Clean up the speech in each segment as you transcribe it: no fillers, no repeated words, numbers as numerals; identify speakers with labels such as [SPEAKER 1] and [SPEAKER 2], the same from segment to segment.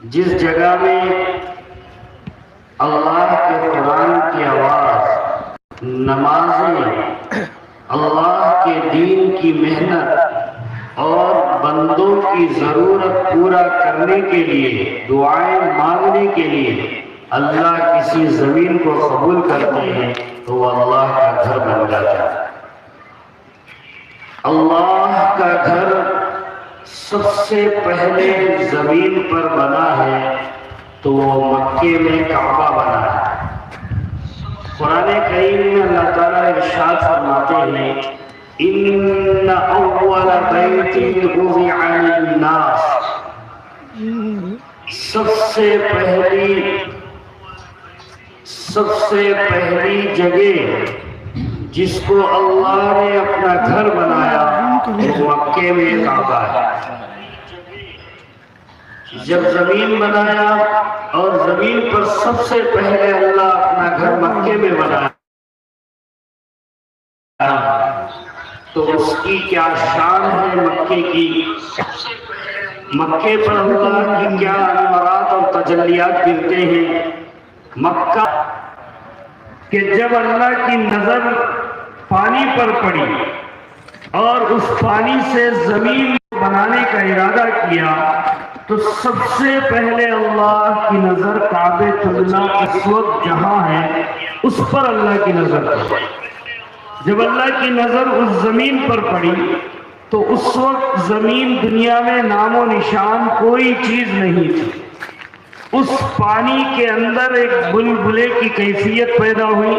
[SPEAKER 1] جس جگہ میں اللہ کے قرآن کی آواز، نمازیں، اللہ کے دین کی محنت اور بندوں کی ضرورت پورا کرنے کے لیے، دعائیں مانگنے کے لیے اللہ کسی زمین کو قبول کرتے ہیں تو وہ اللہ کا گھر بن جاتا ہے۔ اللہ کا گھر سب سے پہلے زمین پر بنا ہے تو وہ مکے میں کعبہ بنا ہے۔ قرآن کریم میں اللہ تعالیٰ ارشاد فرماتے ہیں ان اول بیت وضع للناس، سب سے پہلی جگہ جس کو اللہ نے اپنا گھر بنایا وہ مکے میں کعبہ ہے۔ جب زمین بنایا اور زمین پر سب سے پہلے اللہ اپنا گھر مکے میں بنایا تو اس کی کیا شان ہے مکے کی، مکے پر اللہ کی کیا انوارات اور تجلیات گرتے ہیں۔ مکہ کہ جب اللہ کی نظر پانی پر پڑی اور اس پانی سے زمین بنانے کا ارادہ کیا تو سب سے پہلے اللہ کی نظر کعبۃ اللہ اس وقت جہاں ہے اس پر اللہ کی نظر پڑی۔ جب اللہ کی نظر اس زمین پر پڑی تو اس وقت زمین دنیا میں نام و نشان کوئی چیز نہیں تھی۔ اس پانی کے اندر ایک بلبلے کی کیفیت پیدا ہوئی،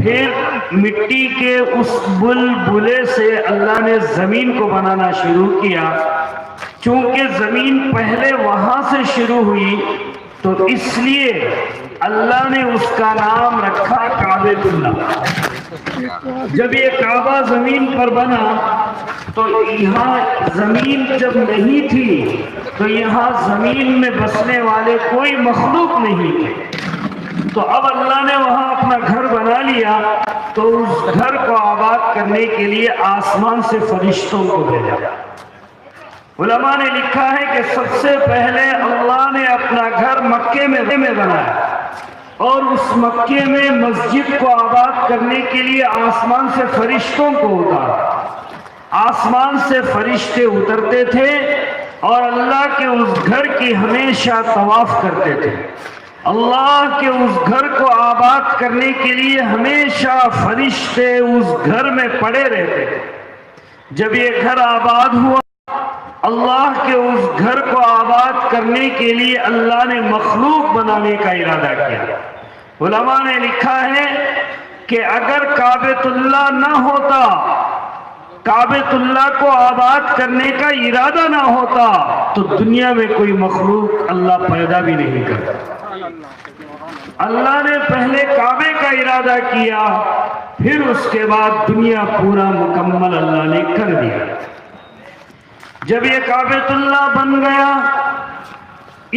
[SPEAKER 1] پھر مٹی کے اس بلبلے سے اللہ نے زمین کو بنانا شروع کیا۔ چونکہ زمین پہلے وہاں سے شروع ہوئی تو اس لیے اللہ نے اس کا نام رکھا کعبۃ اللہ۔ جب یہ کعبہ زمین پر بنا تو یہاں زمین جب نہیں تھی تو یہاں زمین میں بسنے والے کوئی مخلوق نہیں تھے، تو اب اللہ نے وہاں اپنا گھر بنا لیا تو اس گھر کو آباد کرنے کے لیے آسمان سے فرشتوں کو بھیجا۔ علماء نے لکھا ہے کہ سب سے پہلے اللہ نے اپنا گھر مکے میں بنایا اور اس مکے میں مسجد کو آباد کرنے کے لیے آسمان سے فرشتوں کو اتارا۔ آسمان سے فرشتے اترتے تھے اور اللہ کے اس گھر کی ہمیشہ طواف کرتے تھے۔ اللہ کے اس گھر کو آباد کرنے کے لیے ہمیشہ فرشتے اس گھر میں پڑے رہتے تھے۔ جب یہ گھر آباد ہوا، اللہ کے اس گھر کو آباد کرنے کے لیے اللہ نے مخلوق بنانے کا ارادہ کیا۔ علماء نے لکھا ہے کہ اگر کعبۃ اللہ نہ ہوتا، کعبۃ اللہ کو آباد کرنے کا ارادہ نہ ہوتا تو دنیا میں کوئی مخلوق اللہ پیدا بھی نہیں کرتا۔ اللہ نے پہلے کعبے کا ارادہ کیا، پھر اس کے بعد دنیا پورا مکمل اللہ نے کر دیا۔ جب یہ کعبۃ اللہ بن گیا،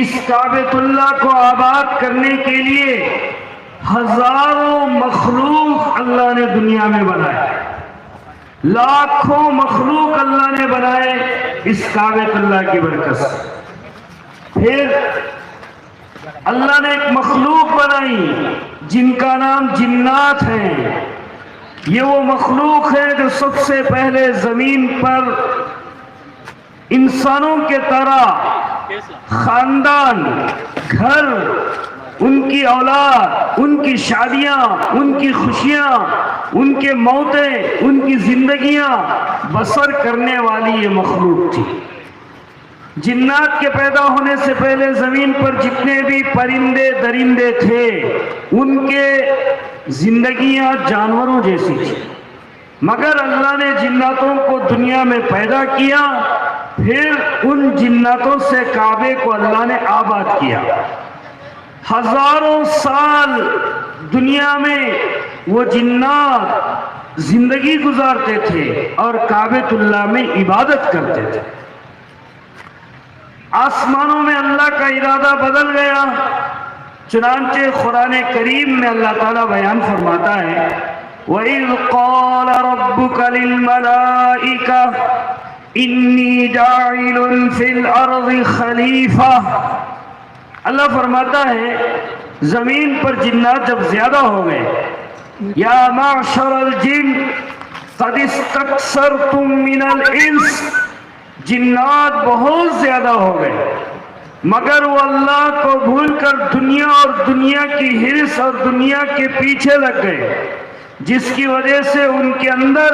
[SPEAKER 1] اس کعبۃ اللہ کو آباد کرنے کے لیے ہزاروں مخلوق اللہ نے دنیا میں بنائے، لاکھوں مخلوق اللہ نے بنائے اس کعبۃ اللہ کی برکت سے۔ پھر اللہ نے ایک مخلوق بنائی جن کا نام جنات ہے۔ یہ وہ مخلوق ہے جو سب سے پہلے زمین پر انسانوں کے طرح خاندان، گھر، ان کی اولاد، ان کی شادیاں، ان کی خوشیاں، ان کے موتیں، ان کی زندگیاں بسر کرنے والی یہ مخلوق تھی۔ جنات کے پیدا ہونے سے پہلے زمین پر جتنے بھی پرندے درندے تھے ان کے زندگیاں جانوروں جیسی تھی، مگر اللہ نے جناتوں کو دنیا میں پیدا کیا، پھر ان جناتوں سے کعبے کو اللہ نے آباد کیا۔ ہزاروں سال دنیا میں وہ جنات زندگی گزارتے تھے اور کعبۃ اللہ میں عبادت کرتے تھے۔ آسمانوں میں اللہ کا ارادہ بدل گیا، چنانچہ قرآن کریم میں اللہ تعالیٰ بیان فرماتا ہے وَإِذْ قَالَ رَبُّكَ لِلْمَلَائِكَةِ إِنِّي جَاعِلٌ فِي الْأَرْضِ خَلِيفَةً اللہ فرماتا ہے زمین پر جنات جب زیادہ ہو گئے، یا معشر الجن قد استکثرتم من الانس، جنات بہت زیادہ ہو گئے مگر وہ اللہ کو بھول کر دنیا اور دنیا کی حرص اور دنیا کے پیچھے لگ گئے، جس کی وجہ سے ان کے اندر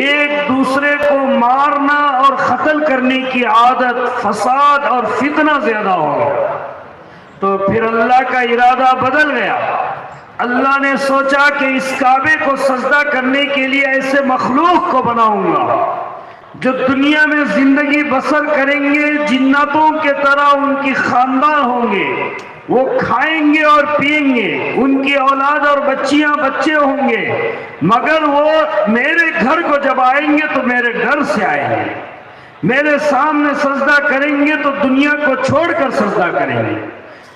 [SPEAKER 1] ایک دوسرے کو مارنا اور قتل کرنے کی عادت، فساد اور فتنہ زیادہ ہو گیا۔ تو پھر اللہ کا ارادہ بدل گیا۔ اللہ نے سوچا کہ اس کعبے کو سجدہ کرنے کے لیے ایسے مخلوق کو بناؤں گا جو دنیا میں زندگی بسر کریں گے، جناتوں کے طرح ان کی خاندان ہوں گے، وہ کھائیں گے اور پئیں گے، ان کی اولاد اور بچیاں بچے ہوں گے، مگر وہ میرے گھر کو جب آئیں گے تو میرے گھر سے آئیں گے، میرے سامنے سجدہ کریں گے تو دنیا کو چھوڑ کر سجدہ کریں گے۔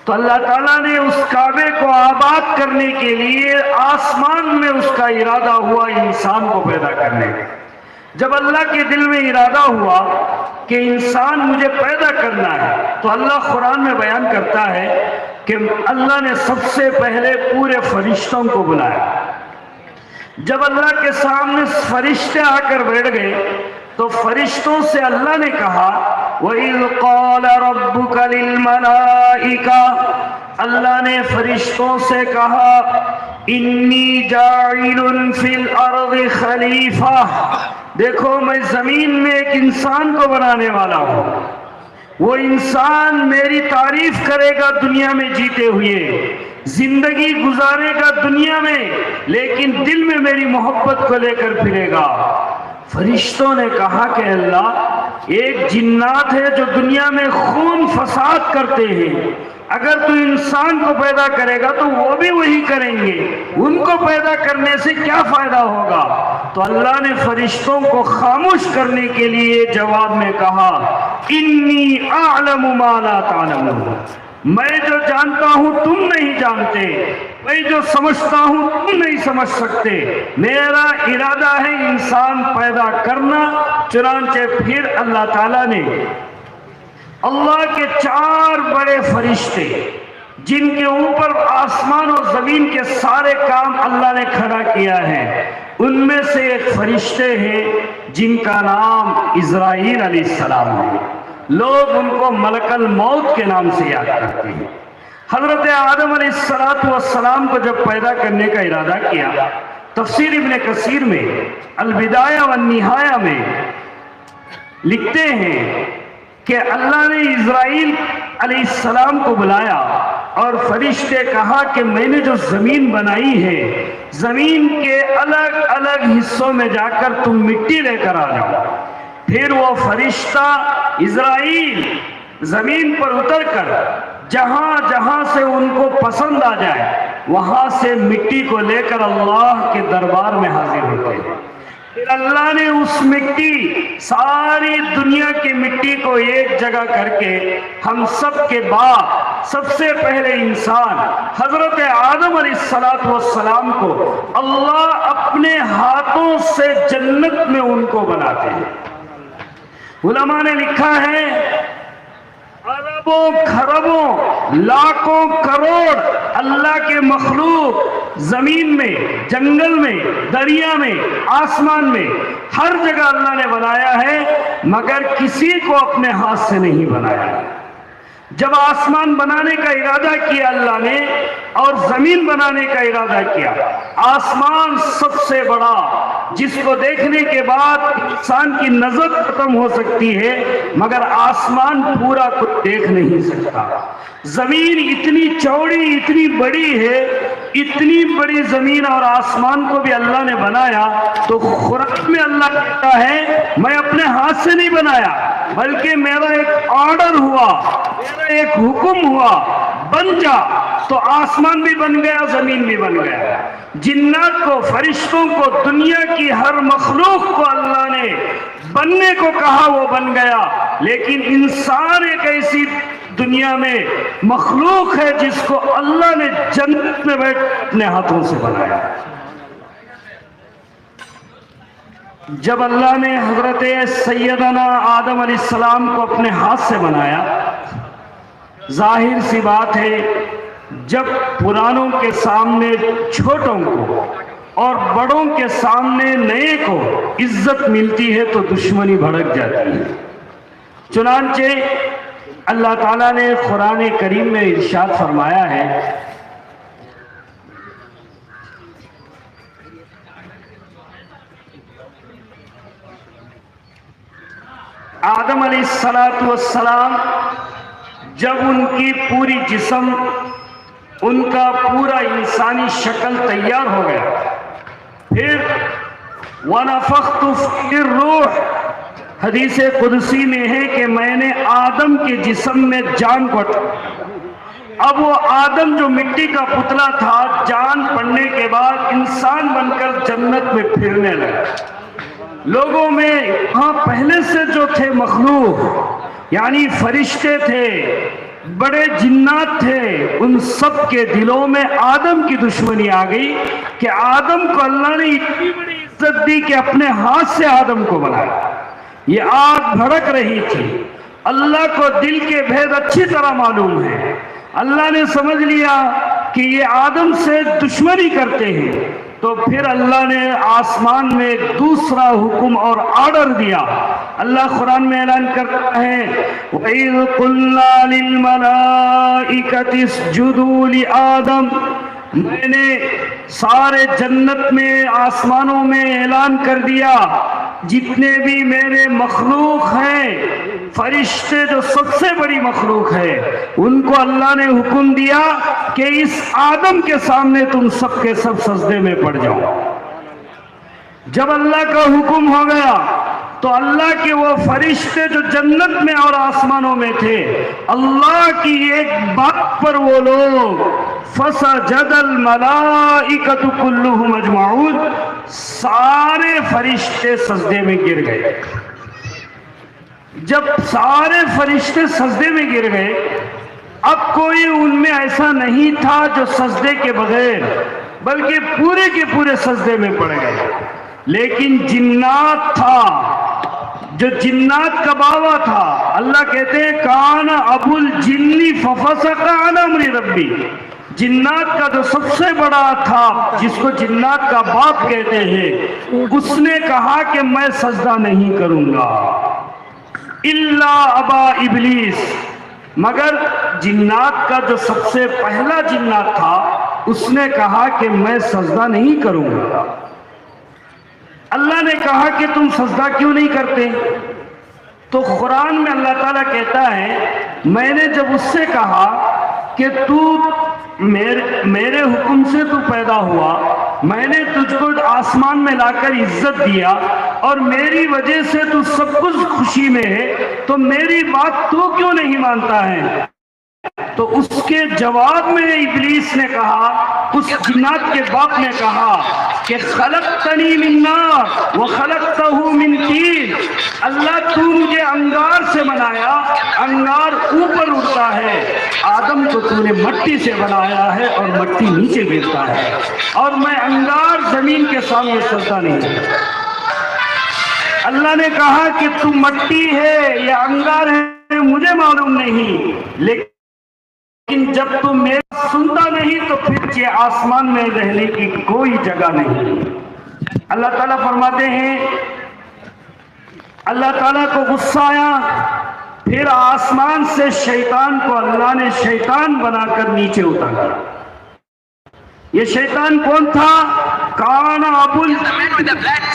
[SPEAKER 1] تو اللہ تعالیٰ نے اس کعبے کو آباد کرنے کے لیے آسمان میں اس کا ارادہ ہوا انسان کو پیدا کرنے کا۔ جب اللہ کے دل میں ارادہ ہوا کہ انسان مجھے پیدا کرنا ہے تو اللہ قرآن میں بیان کرتا ہے کہ اللہ نے سب سے پہلے پورے فرشتوں کو بلایا۔ جب اللہ کے سامنے فرشتے آ کر بیٹھ گئے تو فرشتوں سے اللہ نے کہا وَإِذْ قَالَ رَبُّكَ لِلْمَلَائِكَةِ، اللہ نے فرشتوں سے کہا انی جاعل فی الارض خلیفہ، دیکھو میں زمین میں ایک انسان کو بنانے والا ہوں، وہ انسان میری تعریف کرے گا دنیا میں جیتے ہوئے، زندگی گزارے گا دنیا میں، لیکن دل میں میری محبت کو لے کر پھرے گا۔ فرشتوں نے کہا کہ اللہ ایک جنات ہے جو دنیا میں خون فساد کرتے ہیں، اگر تو انسان کو پیدا کرے گا تو وہ بھی وہی کریں گے، ان کو پیدا کرنے سے کیا فائدہ ہوگا؟ تو اللہ نے فرشتوں کو خاموش کرنے کے لیے جواب میں کہا انی اعلم ما لا تعلمون، میں جو جانتا ہوں تم نہیں جانتے، میں جو سمجھتا ہوں تم نہیں سمجھ سکتے، میرا ارادہ ہے انسان پیدا کرنا۔ چنانچہ پھر اللہ تعالیٰ نے اللہ کے 4 بڑے فرشتے جن کے اوپر آسمان اور زمین کے سارے کام اللہ نے کھڑا کیا ہے، ان میں سے ایک فرشتے ہیں جن کا نام اسرائیل علیہ السلام ہے، لوگ ان کو ملک الموت کے نام سے یاد کرتے ہیں۔ حضرت آدم علیہ السلام کو جب پیدا کرنے کا ارادہ کیا، تفسیر ابن کثیر میں البدایہ والنہایہ میں لکھتے ہیں کہ اللہ نے اسرائیل علیہ السلام کو بلایا اور فرشتے کہا کہ میں نے جو زمین بنائی ہے، زمین کے الگ الگ حصوں میں جا کر تم مٹی لے کر آ جاؤ۔ پھر وہ فرشتہ اسرائیل زمین پر اتر کر جہاں جہاں سے ان کو پسند آ جائے وہاں سے مٹی کو لے کر اللہ کے دربار میں حاضر ہوتے ہیں۔ پھر اللہ نے اس مٹی، ساری دنیا کی مٹی کو ایک جگہ کر کے ہم سب کے باپ، سب سے پہلے انسان حضرت آدم علیہ السلام کو اللہ اپنے ہاتھوں سے جنت میں ان کو بناتے ہیں۔ علماء نے لکھا ہے اربوں کھربوں لاکھوں کروڑ اللہ کے مخلوق زمین میں، جنگل میں، دریا میں، آسمان میں، ہر جگہ اللہ نے بنایا ہے، مگر کسی کو اپنے ہاتھ سے نہیں بنایا۔ جب آسمان بنانے کا ارادہ کیا اللہ نے اور زمین بنانے کا ارادہ کیا، آسمان سب سے بڑا جس کو دیکھنے کے بعد انسان کی نظر ختم ہو سکتی ہے، مگر آسمان پورا کچھ دیکھ نہیں سکتا۔ زمین اتنی چوڑی، اتنی بڑی ہے، اتنی بڑی زمین اور آسمان کو بھی اللہ نے بنایا تو قرآن میں اللہ کہتا ہے میں اپنے ہاتھ سے نہیں بنایا، بلکہ میرا ایک آرڈر ہوا، میرا ایک حکم ہوا، بن جا، تو آسمان بھی بن گیا، زمین بھی بن گیا۔ جنات کو، فرشتوں کو، دنیا کی ہر مخلوق کو اللہ نے بننے کو کہا، وہ بن گیا۔ لیکن انسان ایک ایسی دنیا میں مخلوق ہے جس کو اللہ نے جنت میں بیٹھ اپنے ہاتھوں سے بنایا۔ جب اللہ نے حضرت سیدنا آدم علیہ السلام کو اپنے ہاتھ سے بنایا ظاہر سی بات ہے جب پرانوں کے سامنے چھوٹوں کو اور بڑوں کے سامنے نئے کو عزت ملتی ہے تو دشمنی بھڑک جاتی ہے۔ چنانچہ اللہ تعالیٰ نے قرآن کریم میں ارشاد فرمایا ہے، آدم علیہ السلام جب ان کی پوری جسم، ان کا پورا انسانی شکل تیار ہو گیا، پھر وَنَفَخْتُ فِي الرُّوحِ، حدیث قدسی میں ہے کہ میں نے آدم کے جسم میں جان کو، اب وہ آدم جو مٹی کا پتلا تھا، جان پڑنے کے بعد انسان بن کر جنت میں پھرنے لگا۔ لوگوں میں ہاں پہلے سے جو تھے مخلوق، یعنی فرشتے تھے، بڑے جنات تھے، ان سب کے دلوں میں آدم کی دشمنی آ گئی کہ آدم کو اللہ نے اتنی بڑی عزت دی کہ اپنے ہاتھ سے آدم کو بنایا۔ یہ آگ بھڑک رہی تھی۔ اللہ کو دل کے بھید اچھی طرح معلوم ہے۔ اللہ نے سمجھ لیا کہ یہ آدم سے دشمنی کرتے ہیں، تو پھر اللہ نے آسمان میں ایک دوسرا حکم اور آرڈر دیا۔ اللہ قرآن میں اعلان کرتا ہے، وَإِذْ قُلْنَا لِلْمَلَائِكَةِ اسْجُدُوا لِآدَمَ، میں نے سارے جنت میں، آسمانوں میں اعلان کر دیا، جتنے بھی میرے مخلوق ہیں، فرشتے جو سب سے بڑی مخلوق ہے، ان کو اللہ نے حکم دیا کہ اس آدم کے سامنے تم سب کے سب سجدے میں پڑ جاؤ۔ جب اللہ کا حکم ہو گیا تو اللہ کے وہ فرشتے جو جنت میں اور آسمانوں میں تھے، اللہ کی ایک بات پر وہ لوگ فسجد الملائکۃ کلھم اجمعون، سارے فرشتے سجدے میں گر گئے۔ جب سارے فرشتے سجدے میں گر گئے، اب کوئی ان میں ایسا نہیں تھا جو سجدے کے بغیر، بلکہ پورے کے پورے سجدے میں پڑ گئے۔ لیکن جنات تھا، جو جنات کا باوا تھا، اللہ کہتے ہیں کان ابو الجن ففسق عن امر ربی، جنات کا جو سب سے بڑا تھا، جس کو جنات کا باپ کہتے ہیں، اس نے کہا کہ میں سجدہ نہیں کروں گا، الا ابا ابلیس، مگر جنات کا جو سب سے پہلا جنات تھا، اس نے کہا کہ میں سجدہ نہیں کروں گا۔ اللہ نے کہا کہ تم سجدہ کیوں نہیں کرتے؟ تو قرآن میں اللہ تعالیٰ کہتا ہے، میں نے جب اس سے کہا کہ تو میرے حکم سے تو پیدا ہوا، میں نے تجھ کو آسمان میں لا کر عزت دیا، اور میری وجہ سے تو سب کچھ خوشی میں ہے، تو میری بات تو کیوں نہیں مانتا ہے؟ تو اس کے جواب میں ابلیس نے کہا، اس جنات کے باپ نے کہا کہ خلقتنی من نار وخلقتہ من طین، اللہ تو مجھے انگار سے بنایا، انگار اوپر اڑتا ہے، آدم کو تو نے مٹی سے بنایا ہے اور مٹی نیچے گرتا ہے، اور میں انگار زمین کے سامنے سجدہ نہیں کرتا۔ اللہ نے کہا کہ تو مٹی ہے یا انگار ہے مجھے معلوم نہیں، لیکن جب تو میرا سنتا نہیں تو پھر یہ آسمان میں رہنے کی کوئی جگہ نہیں۔ اللہ تعالیٰ فرماتے ہیں، اللہ تعالیٰ کو غصہ آیا، پھر آسمان سے شیطان کو اللہ نے شیطان بنا کر نیچے اتارا۔ یہ شیطان کون تھا؟ کان ابو الجن،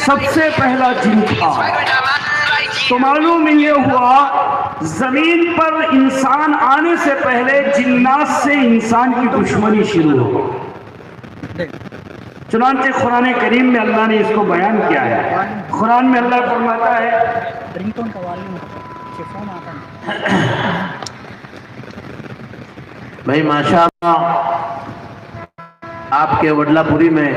[SPEAKER 1] سب سے پہلا جن تھا۔ تو معلوم یہ ہوا زمین پر انسان آنے سے پہلے جنات سے انسان کی دشمنی شروع ہو۔ چنانچہ قرآن کریم میں اللہ نے اس کو بیان کیا ہے۔ قرآن میں اللہ فرماتا ہے،
[SPEAKER 2] بھائی ماشاءاللہ آپ کے وڈلا پوری میں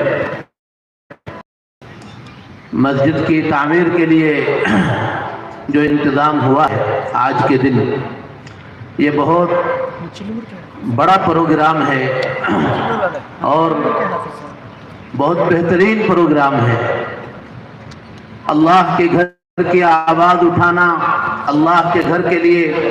[SPEAKER 2] مسجد کی تعمیر کے لیے جو انتظام ہوا ہے آج کے دن، یہ بہت بڑا پروگرام ہے اور بہت بہترین پروگرام ہے۔ اللہ کے گھر کی آواز اٹھانا، اللہ کے گھر کے لیے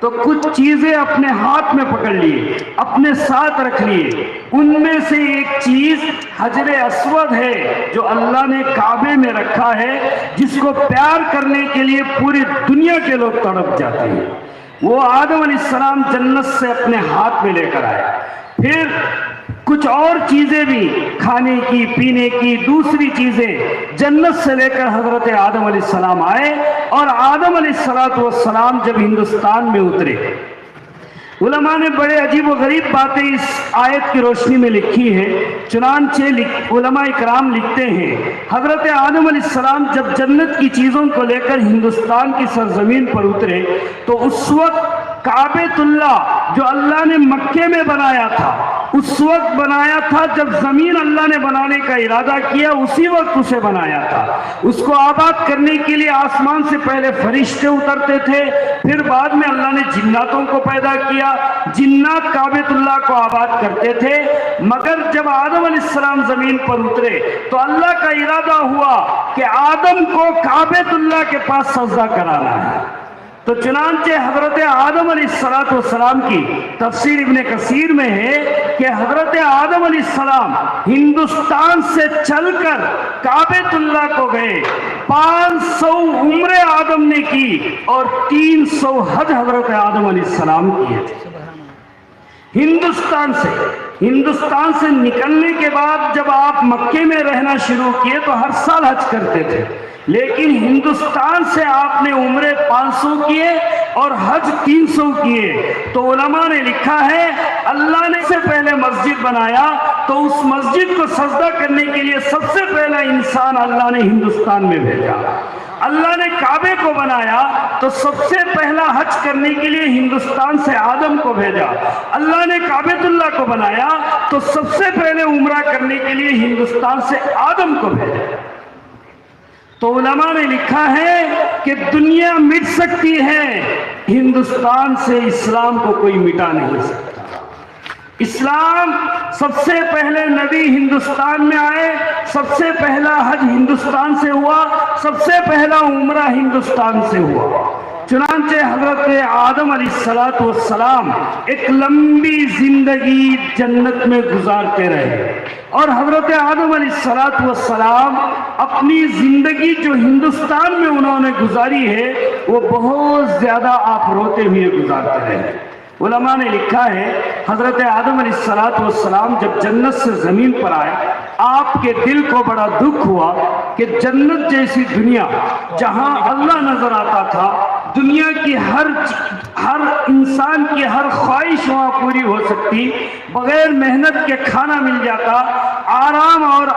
[SPEAKER 1] تو کچھ چیزیں اپنے ہاتھ میں پکڑ لیے، اپنے ساتھ رکھ لیے۔ ان میں سے ایک چیز حجر اسود ہے جو اللہ نے کعبے میں رکھا ہے، جس کو پیار کرنے کے لیے پوری دنیا کے لوگ تڑپ جاتے ہیں۔ وہ آدم علیہ السلام جنت سے اپنے ہاتھ میں لے کر آئے۔ پھر کچھ اور چیزیں بھی، کھانے کی، پینے کی، دوسری چیزیں جنت سے لے کر حضرت آدم علیہ السلام آئے، اور آدم علیہ السلام جب ہندوستان میں اترے، علماء نے بڑے عجیب و غریب باتیں اس آیت کی روشنی میں لکھی ہے۔ چنانچہ علماء اکرام لکھتے ہیں، حضرت آدم علیہ السلام جب جنت کی چیزوں کو لے کر ہندوستان کی سرزمین پر اترے تو اس وقت کعبۃ اللہ جو اللہ نے مکے میں بنایا تھا، اس وقت بنایا تھا جب زمین اللہ نے بنانے کا ارادہ کیا، اسی وقت اسے بنایا تھا۔ اس کو آباد کرنے کے لیے آسمان سے پہلے فرشتے اترتے تھے، پھر بعد میں اللہ نے جناتوں کو پیدا کیا، جنات کعبۃ اللہ کو آباد کرتے تھے۔ مگر جب آدم علیہ السلام زمین پر اترے تو اللہ کا ارادہ ہوا کہ آدم کو کعبۃ اللہ کے پاس سجدہ کرانا ہے۔ تو چنانچہ حضرت آدم علیہ السلام کی تفسیر ابن کثیر میں ہے کہ حضرت آدم علیہ السلام ہندوستان سے چل کر کعبۃ اللہ کو گئے، 500 عمرے آدم نے کی اور 300 حج حضرت آدم علیہ السلام کیے تھے۔ ہندوستان سے نکلنے کے بعد جب آپ مکے میں رہنا شروع کیے تو ہر سال حج کرتے تھے، لیکن ہندوستان سے آپ نے عمرے 500 کیے اور حج 300 کیے۔ تو علماء نے لکھا ہے اللہ نے سے پہلے مسجد بنایا تو اس مسجد کو سجدہ کرنے کے لیے سب سے پہلا انسان اللہ نے ہندوستان میں بھیجا۔ اللہ نے کعبے کو بنایا تو سب سے پہلا حج کرنے کے لیے ہندوستان سے آدم کو بھیجا۔ اللہ نے کعبۃ اللہ کو بنایا تو سب سے پہلے عمرہ کرنے کے لیے ہندوستان سے آدم کو بھیجا۔ تو علماء نے لکھا ہے کہ دنیا مٹ سکتی ہے، ہندوستان سے اسلام کو کوئی مٹا نہیں سکتا۔ اسلام سب سے پہلے نبی ہندوستان میں آئے، سب سے پہلا حج ہندوستان سے ہوا، سب سے پہلا عمرہ ہندوستان سے ہوا۔ چنانچہ حضرت آدم علیہ السلام ایک لمبی زندگی جنت میں گزارتے رہے، اور حضرت آدم علیہ السلام اپنی زندگی جو ہندوستان میں انہوں نے گزاری ہے وہ بہت زیادہ آپ روتے ہوئے گزارتے رہے۔ علماء نے لکھا ہے حضرت آدم علیہ السلام جب جنت سے زمین پر آئے، آپ کے دل کو بڑا دکھ ہوا کہ جنت جیسی دنیا جہاں اللہ نظر آتا تھا، دنیا کی ہر انسان کی ہر خواہش وہاں پوری ہو سکتی، بغیر محنت کے کھانا مل جاتا، آرام اور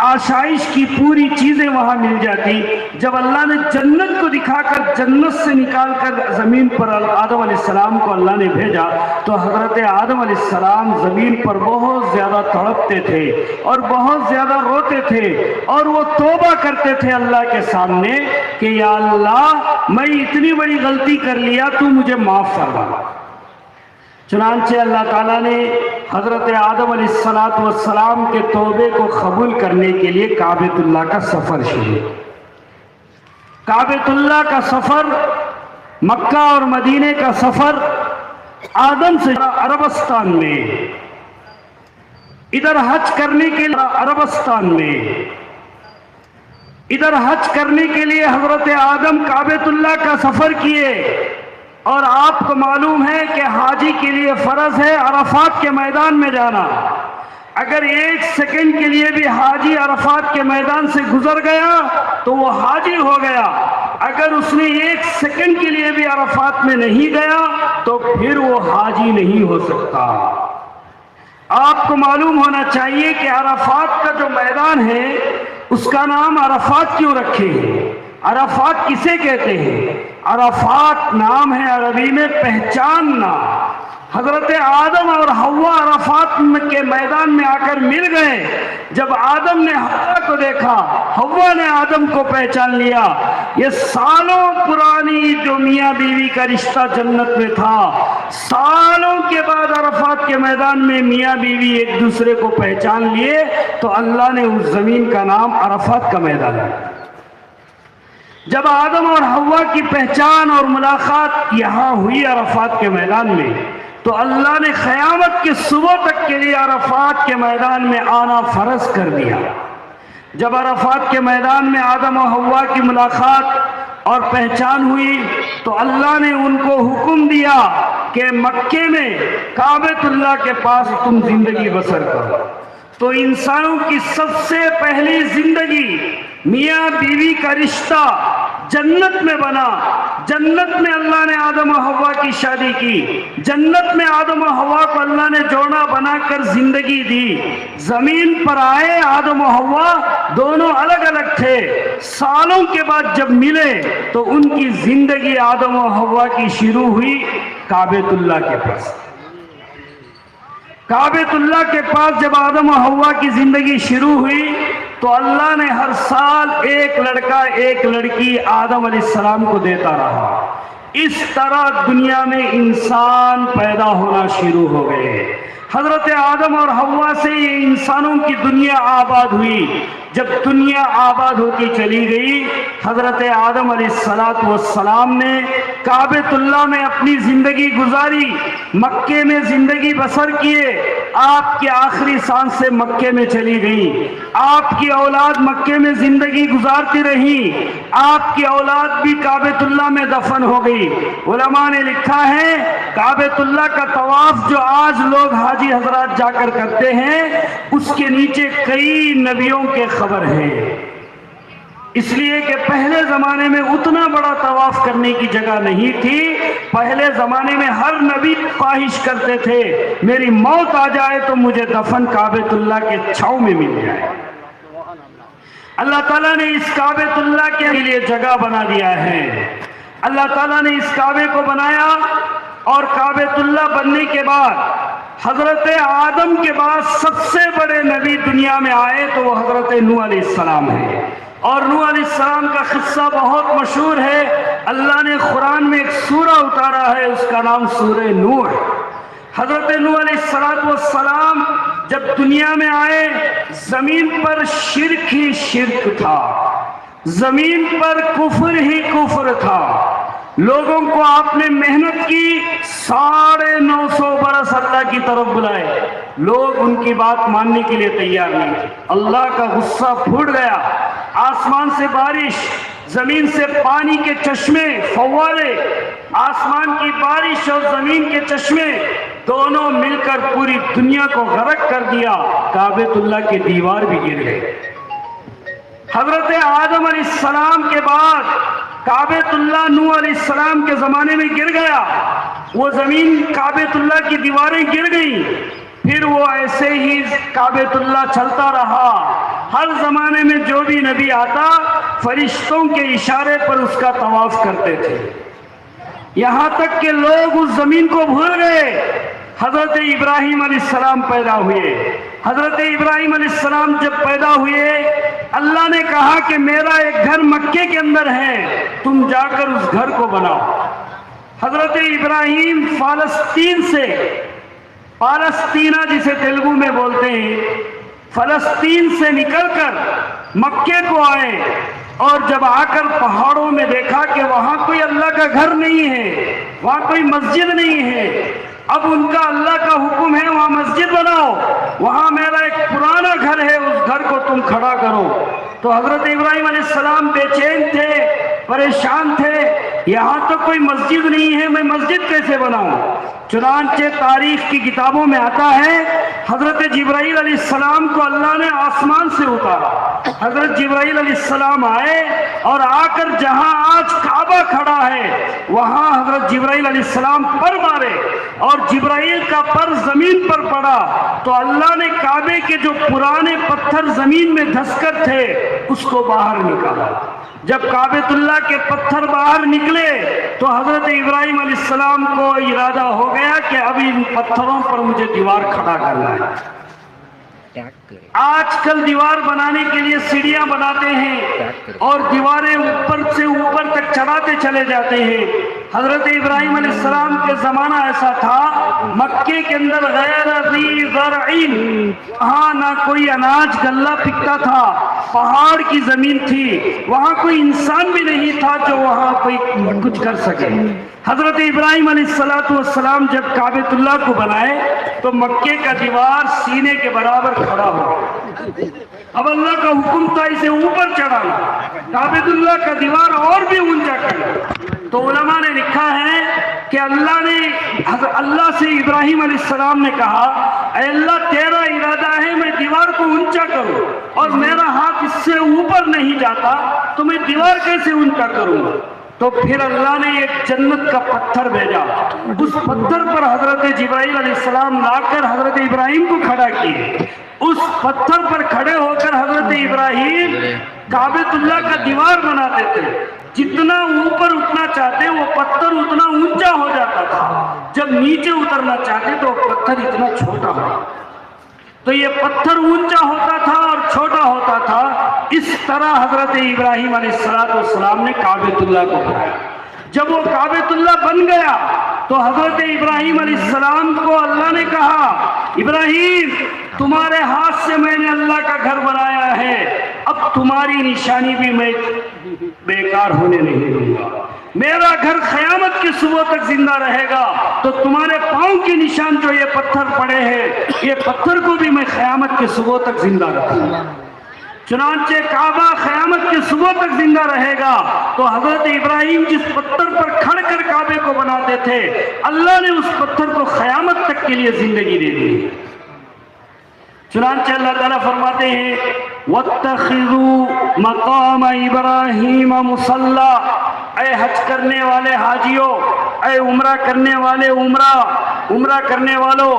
[SPEAKER 1] آشائش کی پوری چیزیں وہاں مل جاتی۔ جب اللہ نے جنت کو دکھا کر جنت سے نکال کر زمین پر آدم علیہ السلام کو اللہ نے بھیجا تو حضرت آدم علیہ السلام زمین پر بہت زیادہ تڑپتے تھے اور بہت زیادہ روتے تھے، اور وہ توبہ کرتے تھے اللہ کے سامنے کہ یا اللہ میں اتنی بڑی غلطی کر لیا، تو مجھے معاف فرما۔ چنانچہ اللہ تعالیٰ نے حضرت آدم علیہ السلام کے توبے کو قبول کرنے کے لیے کعبۃ اللہ کا سفر شروع کیا۔ کعبۃ اللہ کا سفر، مکہ اور مدینے کا سفر آدم سے عربستان میں، ادھر حج کرنے کے لیے عربستان میں، ادھر حج کرنے کے لیے حضرت آدم کعبۃ اللہ کا سفر کیے۔ اور آپ کو معلوم ہے کہ حاجی کے لیے فرض ہے عرفات کے میدان میں جانا۔ اگر 1 سیکنڈ کے لیے بھی حاجی عرفات کے میدان سے گزر گیا تو وہ حاجی ہو گیا، اگر اس نے 1 سیکنڈ کے لیے بھی عرفات میں نہیں گیا تو پھر وہ حاجی نہیں ہو سکتا۔ آپ کو معلوم ہونا چاہیے کہ عرفات کا جو میدان ہے اس کا نام عرفات کیوں رکھے ہیں؟ عرفات کسے کہتے ہیں؟ عرفات نام ہے عربی میں پہچاننا۔ حضرت آدم اور حوا عرفات کے میدان میں آ کر مل گئے۔ جب آدم نے حوا کو دیکھا، حوا نے آدم کو پہچان لیا۔ یہ سالوں پرانی جو میاں بیوی کا رشتہ جنت میں تھا، سالوں کے بعد عرفات کے میدان میں میاں بیوی ایک دوسرے کو پہچان لیے تو اللہ نے اس زمین کا نام عرفات کا میدان ہے۔ جب آدم اور حوا کی پہچان اور ملاقات یہاں ہوئی عرفات کے میدان میں، تو اللہ نے قیامت کے صبح تک کے لیے عرفات کے میدان میں آنا فرض کر دیا۔ جب عرفات کے میدان میں آدم و حوا کی ملاقات اور پہچان ہوئی تو اللہ نے ان کو حکم دیا کہ مکے میں کعبۃ اللہ کے پاس تم زندگی بسر کرو۔ تو انسانوں کی سب سے پہلی زندگی میاں بیوی کا رشتہ جنت میں بنا۔ جنت میں اللہ نے آدم و حوا کی شادی کی، جنت میں آدم و حوا کو اللہ نے جوڑا بنا کر زندگی دی۔ زمین پر آئے آدم و حوا دونوں الگ الگ تھے، سالوں کے بعد جب ملے تو ان کی زندگی آدم و حوا کی شروع ہوئی کعبۃ اللہ کے پاس۔ کعبۃ اللہ کے پاس جب آدم و حوا کی زندگی شروع ہوئی تو اللہ نے ہر سال ایک لڑکا ایک لڑکی آدم علیہ السلام کو دیتا رہا۔ اس طرح دنیا میں انسان پیدا ہونا شروع ہو گئے۔ حضرت آدم اور حوا سے یہ انسانوں کی دنیا آباد ہوئی۔ جب دنیا آباد ہوتی چلی گئی، حضرت آدم علیہ السلام نے کعبۃ اللہ میں اپنی زندگی گزاری، مکے میں زندگی بسر کیے۔ آپ کی آخری سانس سے مکے میں چلی گئی، آپ کی اولاد مکے میں زندگی گزارتی رہی، آپ کی اولاد بھی کعبۃ اللہ میں دفن ہو گئی۔ علماء نے لکھا ہے کعبۃ اللہ کا طواف جو آج لوگ حاجی حضرات جا کر کرتے ہیں، اس کے نیچے کئی نبیوں کے خبر ہے، اس لیے کہ پہلے زمانے میں اتنا بڑا طواف کرنے کی جگہ نہیں تھی۔ پہلے زمانے میں ہر نبی خواہش کرتے تھے میری موت آ جائے تو مجھے دفن کعبۃ اللہ کے چھاؤں میں مل جائے۔ اللہ تعالیٰ نے اس کعبۃ اللہ کے لیے جگہ بنا دیا ہے۔ اللہ تعالیٰ نے اس کعبے کو بنایا، اور کعبۃ اللہ بننے کے بعد حضرت آدم کے بعد سب سے بڑے نبی دنیا میں آئے تو وہ حضرت نوح علیہ السلام ہے۔ اور نوح علیہ السلام کا قصہ بہت مشہور ہے۔ اللہ نے قرآن میں ایک سورہ اتارا ہے، اس کا نام سورہ نوح۔ حضرت نوح علیہ السلام جب دنیا میں آئے، زمین پر شرک ہی شرک تھا، زمین پر کفر ہی کفر تھا۔ لوگوں کو آپ نے محنت کی، 950 برس اللہ کی طرف بلائے، لوگ ان کی بات ماننے کے لیے تیار نہیں تھے۔ اللہ کا غصہ پھوٹ گیا، آسمان سے بارش، زمین سے پانی کے چشمے، فوارے، آسمان کی بارش اور زمین کے چشمے دونوں مل کر پوری دنیا کو غرق کر دیا۔ کعبۃ اللہ کی دیوار بھی گر گئے۔ حضرت آدم علیہ السلام کے بعد کعبۃ اللہ نوح علیہ السلام کے زمانے میں گر گیا، وہ زمین کعبۃ اللہ کی دیواریں گر گئیں۔ پھر وہ ایسے ہی کعبۃ اللہ چلتا رہا۔ ہر زمانے میں جو بھی نبی آتا فرشتوں کے اشارے پر اس کا طواف کرتے تھے، یہاں تک کہ لوگ اس زمین کو بھول گئے۔ حضرت ابراہیم علیہ السلام پیدا ہوئے۔ حضرت ابراہیم علیہ السلام جب پیدا ہوئے، اللہ نے کہا کہ میرا ایک گھر مکے کے اندر ہے، تم جا کر اس گھر کو بناؤ۔ حضرت ابراہیم فلسطین سے، پالستینہ جسے تیلگو میں بولتے ہیں، فلسطین سے نکل کر مکے کو آئے، اور جب آ کر پہاڑوں میں دیکھا کہ وہاں کوئی اللہ کا گھر نہیں ہے، وہاں کوئی مسجد نہیں ہے۔ اب ان کا اللہ کا حکم ہے وہاں مسجد بناؤ، وہاں میرا ایک پرانا گھر ہے، اس گھر کو تم کھڑا کرو۔ تو حضرت ابراہیم علیہ السلام بے چین تھے، پریشان تھے، یہاں تو کوئی مسجد نہیں ہے، میں مسجد کیسے بناؤں؟ چنانچہ تاریخ کی کتابوں میں آتا ہے حضرت جبرائیل علیہ السلام کو اللہ نے آسمان سے اتارا۔ حضرت جبرائیل علیہ السلام آئے اور آ کر جہاں آج کعبہ کھڑا ہے وہاں حضرت جبرائیل علیہ السلام پر مارے، اور جبرائیل کا پر زمین پر پڑا تو اللہ نے کعبے کے جو پرانے پتھر زمین میں دھس کر تھے اس کو باہر نکالا۔ جب کعبۃ اللہ کے پتھر باہر نکلے تو حضرت ابراہیم علیہ السلام کو ارادہ ہو گیا کہ اب ان پتھروں پر مجھے دیوار کھڑا کرنا ہے۔ آج کل دیوار بنانے کے لیے سیڑھیاں بناتے ہیں اور دیواریں اوپر سے اوپر تک چڑھاتے چلے جاتے ہیں۔ حضرت ابراہیم علیہ السلام کے زمانہ ایسا تھا، مکے کے اندر غیر ذی زرعین، وہاں نہ کوئی اناج غلہ پکتا تھا، پہاڑ کی زمین تھی، وہاں کوئی انسان بھی نہیں تھا جو وہاں کوئی کچھ کر سکے۔ حضرت ابراہیم علیہ السلام جب کعبۃ اللہ کو بنائے تو مکے کا دیوار سینے کے برابر کھڑا ہو، اب اللہ کا حکم تھا اسے اوپر چڑھانا، کعبۃ اللہ کا دیوار اور بھی اونچا کرنا۔ تو علماء نے لکھا ہے کہ اللہ سے ابراہیم علیہ السلام نے کہا، اے اللہ تیرا ارادہ ہے میں دیوار کو اونچا کروں اور میرا ہاتھ اس سے اوپر نہیں جاتا تو میں دیوار کیسے اونچا کروں؟ تو پھر اللہ نے ایک جنت کا پتھر بھیجا، اس پتھر پر حضرت جبرائیل علیہ السلام لا کر حضرت ابراہیم کو کھڑا کیے۔ اس پتھر پر کھڑے ہو کر حضرت ابراہیم کعبۃ اللہ کا دیوار بناتے تھے، جتنا اوپر اٹھنا چاہتے وہ پتھر اتنا اونچا ہو جاتا تھا، جب نیچے اترنا چاہتے تو پتھر اتنا چھوٹا ہو، تو یہ پتھر اونچا ہوتا تھا اور چھوٹا ہوتا تھا۔ اس طرح حضرت ابراہیم علیہ السلام نے کعبۃ اللہ کو بنایا۔ جب وہ کعبۃ اللہ بن گیا تو حضرت ابراہیم علیہ السلام کو اللہ نے کہا، ابراہیم تمہارے ہاتھ سے میں نے اللہ کا گھر بنایا ہے، اب تمہاری نشانی بھی میں بیکار ہونے نہیں دوں گا، میرا گھر قیامت کے صبح تک زندہ رہے گا، تو تمہارے پاؤں کے نشان جو یہ پتھر پڑے ہیں یہ پتھر کو بھی میں قیامت کے صبح تک زندہ رکھوں گا۔ چنانچہ کعبہ قیامت کے صبح تک زندہ رہے گا۔ تو حضرت ابراہیم جس پتھر پر کھڑ کر کعبے کو بناتے تھے، اللہ نے اس پتھر کو قیامت تک کے لیے زندگی دے دی۔ چنانچہ اللہ تعالیٰ فرماتے ہیں، وَاتَّخِذُوا مَقَامَ إِبْرَاهِيمَ مُصَلَّى، اے حج کرنے والے حاجیوں، اے عمرہ کرنے والے عمرہ کرنے والوں،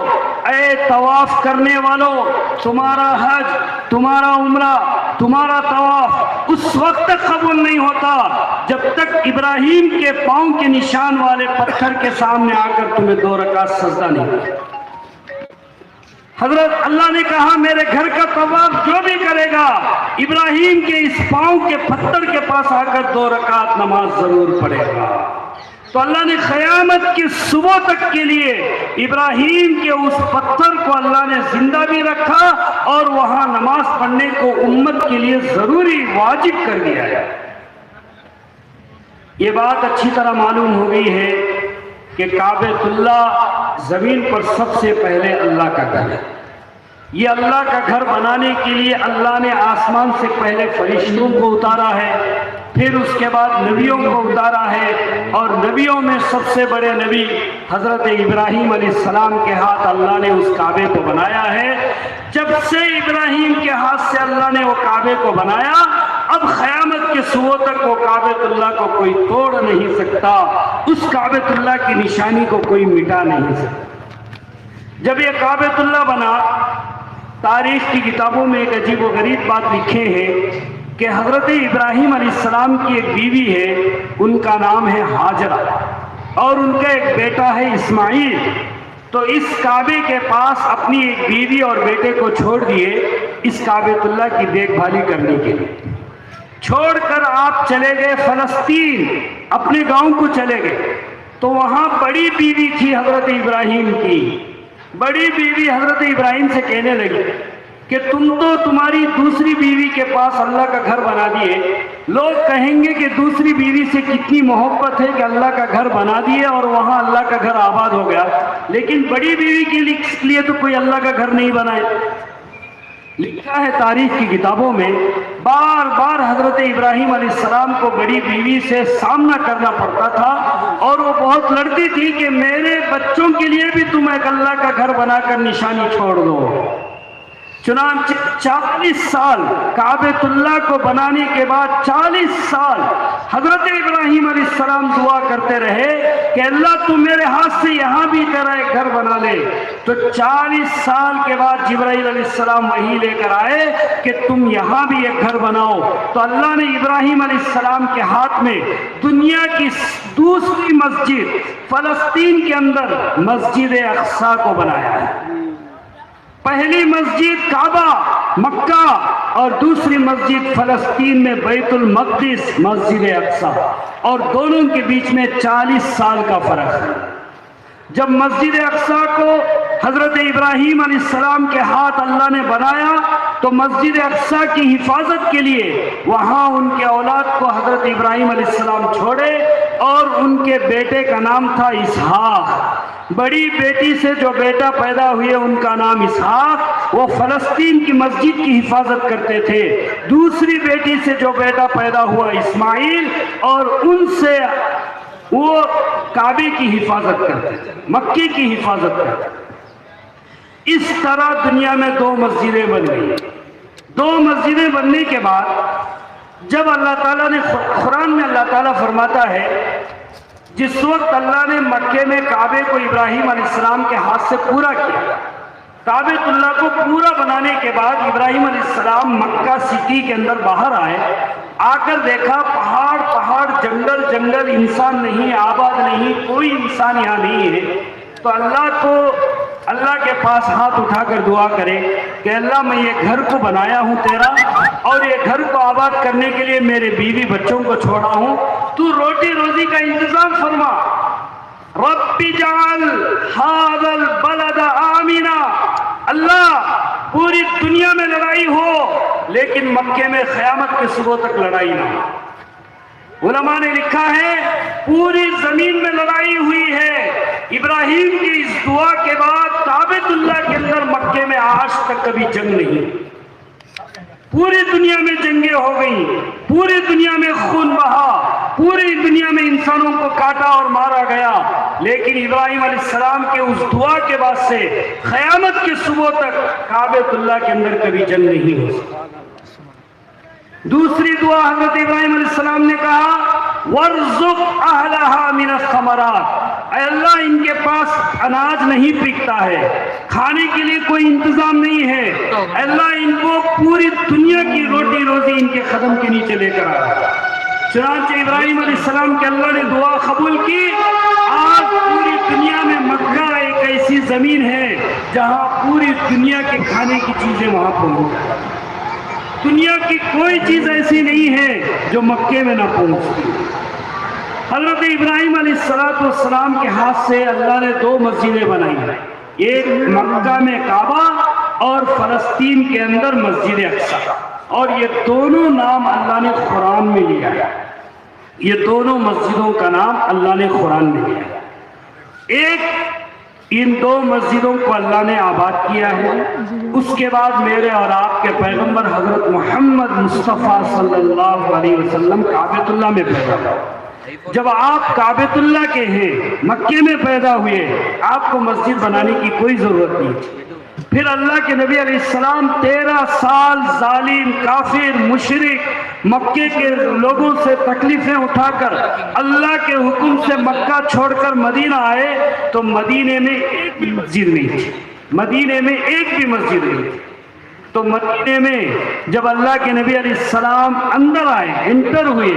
[SPEAKER 1] اے طواف کرنے والوں، تمہارا حج، تمہارا عمرہ، تمہارا طواف اس وقت تک قبول نہیں ہوتا جب تک ابراہیم کے پاؤں کے نشان والے پتھر کے سامنے آ کر تمہیں 2 رکعت سجدہ نہیں کرتا۔ حضرت اللہ نے کہا میرے گھر کا طواف جو بھی کرے گا ابراہیم کے اس پاؤں کے پتھر کے پاس آ کر 2 رکعت نماز ضرور پڑھے گا۔ تو اللہ نے قیامت کی صبح تک کے لیے ابراہیم کے اس پتھر کو اللہ نے زندہ بھی رکھا اور وہاں نماز پڑھنے کو امت کے لیے ضروری واجب کر دیا ہے۔ یہ بات اچھی طرح معلوم ہو گئی ہے کہ کعبۃ اللہ زمین پر سب سے پہلے اللہ کا گھر ہے۔ یہ اللہ کا گھر بنانے کے لیے اللہ نے آسمان سے پہلے فرشتوں کو اتارا ہے، پھر اس کے بعد نبیوں کو اتارا ہے، اور نبیوں میں سب سے بڑے نبی حضرت ابراہیم علیہ السلام کے ہاتھ اللہ نے اس کعبے کو بنایا ہے۔ جب سے ابراہیم کے ہاتھ سے اللہ نے وہ کعبے کو بنایا، اب قیامت کے صبح تک وہ کعبۃ اللہ کو کوئی توڑ نہیں سکتا، اس کعبۃ اللہ کی نشانی کو کوئی مٹا نہیں سکتا۔ جب یہ کعبۃ اللہ بنا، تاریخ کی کتابوں میں ایک عجیب و غریب بات لکھے ہیں کہ حضرت ابراہیم علیہ السلام کی ایک بیوی ہے، ان کا نام ہے ہاجرہ، اور ان کا ایک بیٹا ہے اسماعیل۔ تو اس کعبے کے پاس اپنی ایک بیوی اور بیٹے کو چھوڑ دیے اس کعبۃ اللہ کی دیکھ بھالی کرنے کے لیے، چھوڑ کر آپ چلے گئے فلسطین، اپنے گاؤں کو چلے گئے۔ تو وہاں بڑی بیوی تھی حضرت ابراہیم کی، بڑی بیوی حضرت ابراہیم سے کہنے لگی کہ تم تو تمہاری دوسری بیوی کے پاس اللہ کا گھر بنا دیے، لوگ کہیں گے کہ دوسری بیوی سے کتنی محبت ہے کہ اللہ کا گھر بنا دیے اور وہاں اللہ کا گھر آباد ہو گیا، لیکن بڑی بیوی کے لیے تو کوئی اللہ کا گھر نہیں بنائے۔ لکھا ہے تاریخ کی کتابوں میں، بار بار حضرت ابراہیم علیہ السلام کو بڑی بیوی سے سامنا کرنا پڑتا تھا، اور وہ بہت لڑتی تھی کہ میرے بچوں کے لیے بھی تم ایک اللہ کا گھر بنا کر نشانی چھوڑ دو۔ چنانچہ 40 سال کعبۃ اللہ کو بنانے کے بعد 40 سال حضرت ابراہیم علیہ السلام دعا کرتے رہے کہ اللہ تو میرے ہاتھ سے یہاں بھی تیرا ایک گھر بنا لے۔ تو 40 سال کے بعد جبرائیل علیہ السلام وحی لے کر آئے کہ تم یہاں بھی ایک گھر بناؤ۔ تو اللہ نے ابراہیم علیہ السلام کے ہاتھ میں دنیا کی دوسری مسجد فلسطین کے اندر مسجد اقصی کو بنایا ہے۔ پہلی مسجد کعبہ مکہ اور دوسری مسجد فلسطین میں بیت المقدس مسجد اقصی، اور دونوں کے بیچ میں 40 سال کا فرق ہے۔ جب مسجد اقصی کو حضرت ابراہیم علیہ السلام کے ہاتھ اللہ نے بنایا تو مسجد اقصی کی حفاظت کے لیے وہاں ان کے اولاد کو حضرت ابراہیم علیہ السلام چھوڑے، اور ان کے بیٹے کا نام تھا اسحاق۔ بڑی بیٹی سے جو بیٹا پیدا ہوئے ان کا نام اسحاق، وہ فلسطین کی مسجد کی حفاظت کرتے تھے۔ دوسری بیٹی سے جو بیٹا پیدا ہوا اسماعیل، اور ان سے وہ کعبے کی حفاظت کرتے تھے، مکے کی حفاظت کرتے تھے۔ اس طرح دنیا میں 2 مسجدیں بن گئی۔ 2 مسجدیں بننے کے بعد جب اللہ تعالیٰ نے قرآن میں اللہ تعالیٰ فرماتا ہے، جس وقت اللہ نے مکے میں کعبے کو ابراہیم علیہ السلام کے ہاتھ سے پورا کیا، کعبۃ اللہ کو پورا بنانے کے بعد ابراہیم علیہ السلام مکہ سٹی کے اندر باہر آئے، آ کر دیکھا پہاڑ پہاڑ، جنگل جنگل، انسان نہیں، آباد نہیں، کوئی انسان یہاں نہیں ہے۔ تو اللہ کے پاس ہاتھ اٹھا کر دعا کرے کہ اللہ میں یہ گھر کو بنایا ہوں تیرا، اور یہ گھر کو آباد کرنے کے لیے میرے بیوی بچوں کو چھوڑا ہوں، تو روٹی روزی کا انتظام فرما۔ رب اجعل ھذا البلد آمنا، اللہ پوری دنیا میں لڑائی ہو لیکن مکے میں قیامت کے صبح تک لڑائی نہ ہو۔ علماء نے لکھا ہے پوری زمین میں لڑائی ہوئی ہے، ابراہیم کی اس دعا کے بعد کعبۃ اللہ کے اندر مکے میں آج تک کبھی جنگ نہیں۔ پوری دنیا میں جنگیں ہو گئیں، پوری دنیا میں خون بہا، پوری دنیا میں انسانوں کو کاٹا اور مارا گیا، لیکن ابراہیم علیہ السلام کے اس دعا کے بعد سے قیامت کے صبح تک کعبۃ اللہ کے اندر کبھی جنگ نہیں ہو سکتی۔ دوسری دعا حضرت ابراہیم علیہ السلام نے کہا وَارْزُقْ أَهْلَهَا مِنَ الثَّمَرَاتِ، اے اللہ ان کے پاس اناج نہیں پکتا ہے، کھانے کے لیے کوئی انتظام نہیں ہے، اے اللہ ان کو پوری دنیا کی روٹی روزی ان کے قدم کے نیچے لے کر آیا۔ چنانچہ ابراہیم علیہ السلام کے اللہ نے دعا قبول کی۔ آج پوری دنیا میں مکہ ایک ایسی زمین ہے جہاں پوری دنیا کے کھانے کی چیزیں وہاں پہنچ، دنیا کی کوئی چیز ایسی نہیں ہے جو مکے میں نہ پہنچتی۔ حضرت ابراہیم علیہ السلام کے ہاتھ سے اللہ نے 2 مسجدیں بنائی ہیں، ایک مکہ میں کعبہ اور فلسطین کے اندر مسجد اقصی، اور یہ دونوں نام اللہ نے قرآن میں لیا ہے۔ یہ دونوں مسجدوں کا نام اللہ نے قرآن میں لیا ہے۔ ایک ان 2 مسجدوں کو اللہ نے آباد کیا ہے، اس کے بعد میرے اور آپ کے پیغمبر حضرت محمد مصطفیٰ صلی اللہ علیہ وسلم کعبۃ اللہ میں پیدا ہوئے۔ جب آپ کعبۃ اللہ کے ہیں، مکے میں پیدا ہوئے، آپ کو مسجد بنانے کی کوئی ضرورت نہیں۔ پھر اللہ کے نبی علیہ السلام 13 سال ظالم، کافر، مشرک مکے کے لوگوں سے تکلیفیں اٹھا کر اللہ کے حکم سے مکہ چھوڑ کر مدینہ آئے تو مدینے میں ایک بھی مسجد نہیں تھی، مدینے میں ایک بھی مسجد نہیں تھی۔ تو مدینے میں جب اللہ کے نبی علیہ السلام اندر آئے، انٹر ہوئے،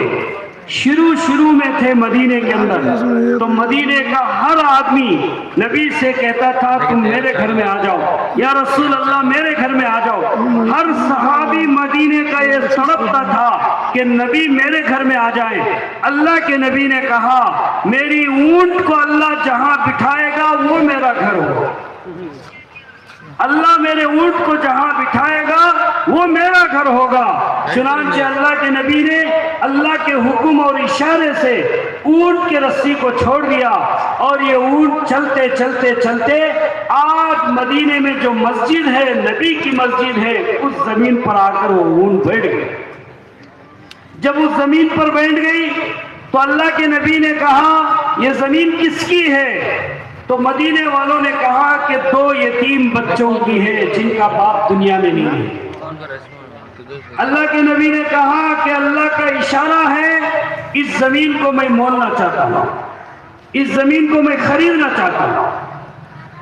[SPEAKER 1] شروع میں تھے مدینے کے اندر، تو مدینے کا ہر آدمی نبی سے کہتا تھا تم میرے گھر میں آ جاؤ، یا رسول اللہ میرے گھر میں آ جاؤ۔ ہر صحابی مدینے کا یہ تڑپتا تھا کہ نبی میرے گھر میں آ جائیں۔ اللہ کے نبی نے کہا میری اونٹ کو اللہ جہاں بٹھائے گا وہ میرا گھر ہوگا، اللہ میرے اونٹ کو جہاں بٹھائے گا وہ میرا گھر ہوگا۔ چنانچہ اللہ کے نبی نے اللہ کے حکم اور اشارے سے اونٹ کے رسی کو چھوڑ دیا، اور یہ اونٹ چلتے چلتے چلتے آج مدینے میں جو مسجد ہے، نبی کی مسجد ہے، اس زمین پر آ کر وہ اونٹ بیٹھ گئی۔ جب اس زمین پر بیٹھ گئی تو اللہ کے نبی نے کہا یہ زمین کس کی ہے؟ تو مدینے والوں نے کہا کہ 2 یتیم بچوں کی ہے جن کا باپ دنیا میں نہیں ہے۔ اللہ کے نبی نے کہا کہ اللہ کا اشارہ ہے، اس زمین کو میں مولنا چاہتا ہوں، اس زمین کو میں خریدنا چاہتا ہوں۔